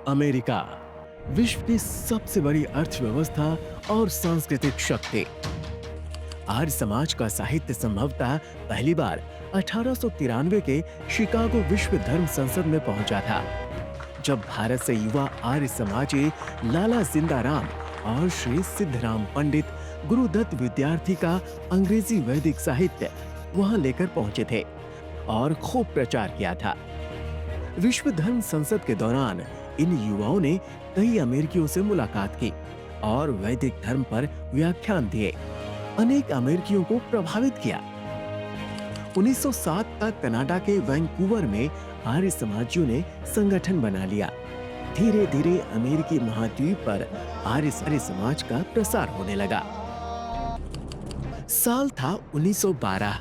America विश्व की सबसे बड़ी अर्थव्यवस्था और सांस्कृतिक शक्ति। आर्य समाज का साहित्य संभवतः पहली बार 1893 के शिकागो विश्व धर्म संसद में पहुंचा था, जब भारत से युवा आर्य समाजी लाला जिंदाराम और श्री सिद्धराम पंडित गुरुदत्त विद्यार्थी का अंग्रेजी वैदिक साहित्य वहां लेकर पहुंचे थे और खूब प्रचार किया था। विश्व धर्म संसद के दौरान इन युवाओं ने कई अमेरिकियों से मुलाकात की और वैदिक धर्म पर व्याख्यान दिए, अनेक अमेरिकियों को प्रभावित किया। 1907 तक कनाडा के वैंकूवर में आर्य समाजियों ने संगठन बना लिया। धीरे धीरे अमेरिकी महाद्वीप पर आर्य समाज का प्रसार होने लगा। साल था 1912।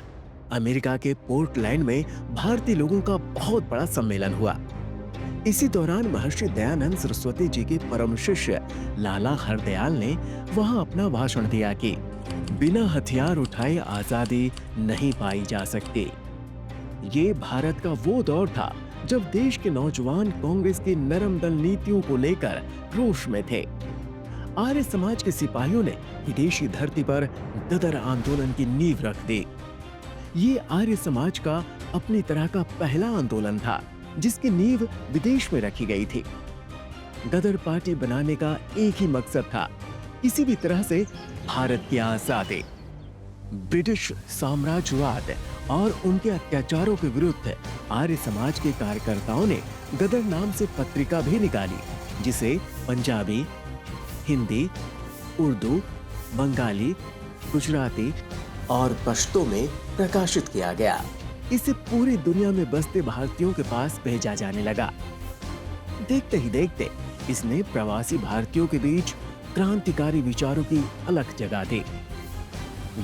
अमेरिका के पोर्टलैंड में भारतीय लोगों का बहुत बड़ा सम्मेलन हुआ। इसी दौरान महर्षि दयानंद सरस्वती जी के परम शिष्य लाला हरदयाल ने वहां अपना भाषण दिया कि बिना हथियार उठाए आजादी नहीं पाई जा सकती। ये भारत का वो दौर था जब देश के नौजवान कांग्रेस की नरम दल नीतियों को लेकर रोष में थे। आर्य समाज के सिपाहियों ने विदेशी धरती पर गदर आंदोलन की नींव रख दी। ये आर्य समाज का अपनी तरह का पहला आंदोलन था जिसकी नींव विदेश में रखी गई थी। गदर पार्टी बनाने का एक ही मकसद था, किसी भी तरह से भारत की आजादी। ब्रिटिश साम्राज्यवाद और उनके अत्याचारों के विरुद्ध आर्य समाज के कार्यकर्ताओं ने गदर नाम से पत्रिका भी निकाली, जिसे पंजाबी, हिंदी, उर्दू, बंगाली, गुजराती और पश्तो में प्रकाशित किया गया। इसे पूरी दुनिया में बसते भारतीयों के पास भेजा जाने लगा। देखते ही देखते इसने प्रवासी भारतीयों के बीच क्रांतिकारी विचारों की अलग जगह दी।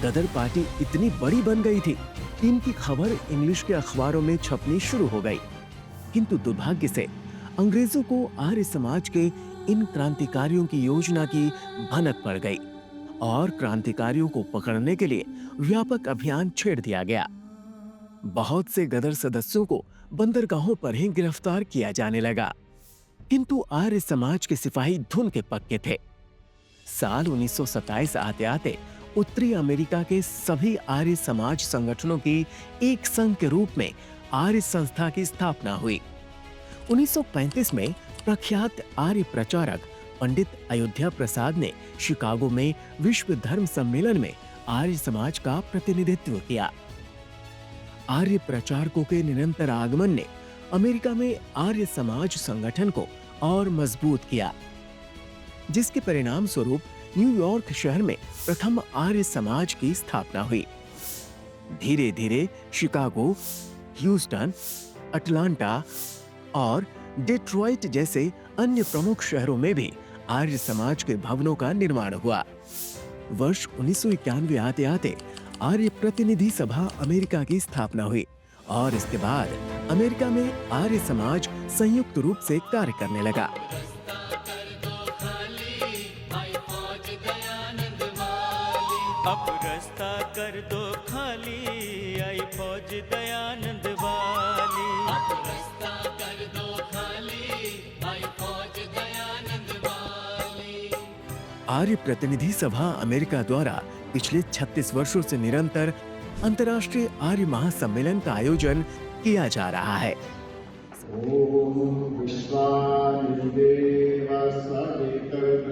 गदर पार्टी इतनी बड़ी बन गई थी कि इनकी खबर इंग्लिश के अखबारों में छपनी शुरू हो गई। किंतु दुर्भाग्य से अंग्रेजों को आर्य समाज के इन क्रांतिकारियों की योजना की भनक पड़ गई और क्रांतिकारियों को पकड़ने के लिए व्यापक अभियान छेड़ दिया गया। बहुत से गदर सदस्यों को बंदरगाहों पर ही गिरफ्तार किया जाने लगा, किंतु आर्य समाज के सिपाही धुन के पक्के थे। साल 1927 आते आते उत्तरी अमेरिका के सभी आर्य समाज संगठनों की एक संघ के रूप में आर्य संस्था की स्थापना हुई। 1935 में प्रख्यात आर्य प्रचारक पंडित अयोध्या प्रसाद ने शिकागो में विश्व धर्म सम्मेलन में आर्य समाज का प्रतिनिधित्व किया। आर्य प्रचारकों के निरंतर आगमन ने अमेरिका में आर्य समाज संगठन को और मजबूत किया, जिसके परिणाम स्वरूप न्यूयॉर्क शहर में प्रथम आर्य समाज की स्थापना हुई। धीरे धीरे शिकागो, ह्यूस्टन, अटलांटा और डेट्रॉइट जैसे अन्य प्रमुख शहरों में भी आर्य समाज के भवनों का निर्माण हुआ। वर्ष 1991 आते आते आर्य प्रतिनिधि सभा अमेरिका की स्थापना हुई और इसके बाद अमेरिका में आर्य समाज संयुक्त रूप से कार्य करने लगा। अब रास्ता कर दो खाली, आई फौज दयानंद वाली। अब रास्ता कर दो खाली, आई फौज दयानंद वाली। आर्य प्रतिनिधि सभा अमेरिका द्वारा पिछले 36 वर्षों से निरंतर अंतर्राष्ट्रीय आर्य महासम्मेलन का आयोजन किया जा रहा है। ओम विश्वादिदेव सवितर्दुरितानि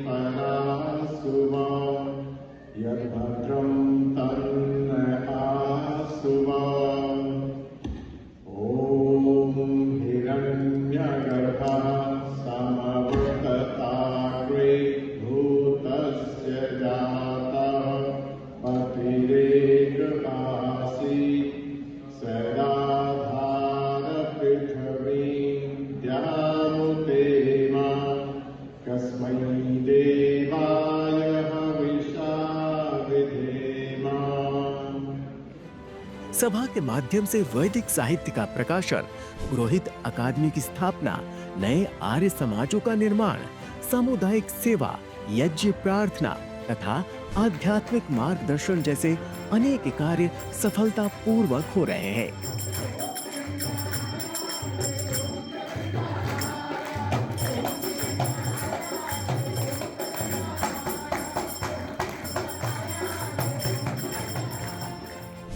परासुवा यद्भद्रं तन्नआसुवा। ओम हिरण्यगर्भः समवतताग्रे भूतस्य जातः पतिरेकमासी सदा कस्मै देवाय हविषा विधेमा। सभा के माध्यम से वैदिक साहित्य का प्रकाशन, पुरोहित अकादमी की स्थापना, नए आर्य समाजों का निर्माण, सामुदायिक सेवा, यज्ञ प्रार्थना तथा आध्यात्मिक मार्गदर्शन जैसे अनेक कार्य सफलतापूर्वक हो रहे हैं।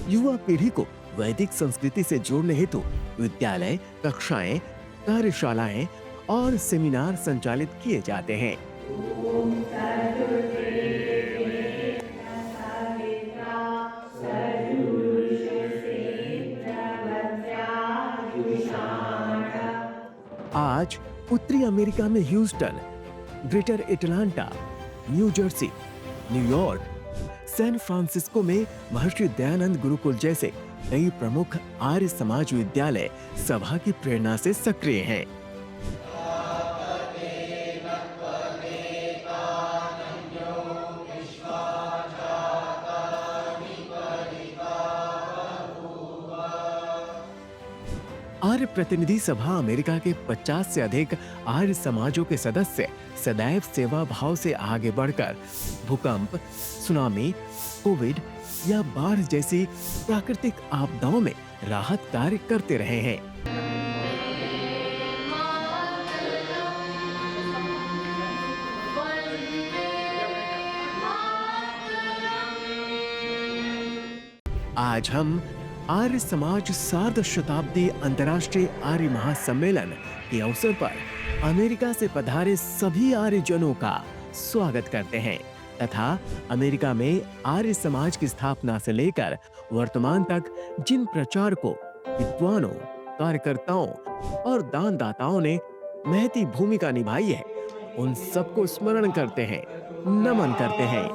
युवा पीढ़ी को वैदिक संस्कृति से जोड़ने हेतु विद्यालय, कक्षाएं, कार्यशालाएं और सेमिनार संचालित किए जाते हैं। आज उत्तरी अमेरिका में Houston, greater Atlanta, new Jersey, New York, San Francisco में महर्षि दयानंद गुरुकुल जैसे कई प्रमुख आर्य समाज विद्यालय सभा की प्रेरणा से सक्रिय हैं। आर्य प्रतिनिधि सभा अमेरिका के 50 से अधिक आर्य समाजों के सदस्य सदैव सेवा भाव से आगे बढ़कर भूकंप, सुनामी, कोविड या बाढ़ जैसी प्राकृतिक आपदाओं में राहत कार्य करते रहे हैं। आज हम आर्य समाज सार्ध शताब्दी अंतर्राष्ट्रीय आर्य महासम्मेलन के अवसर पर अमेरिका से पधारे सभी आर्यजनों का स्वागत करते हैं तथा अमेरिका में आर्य समाज की स्थापना से लेकर वर्तमान तक जिन प्रचारकों, विद्वानों, कार्यकर्ताओं और दानदाताओं ने महती भूमिका निभाई है, उन सबको स्मरण करते हैं, नमन करते हैं।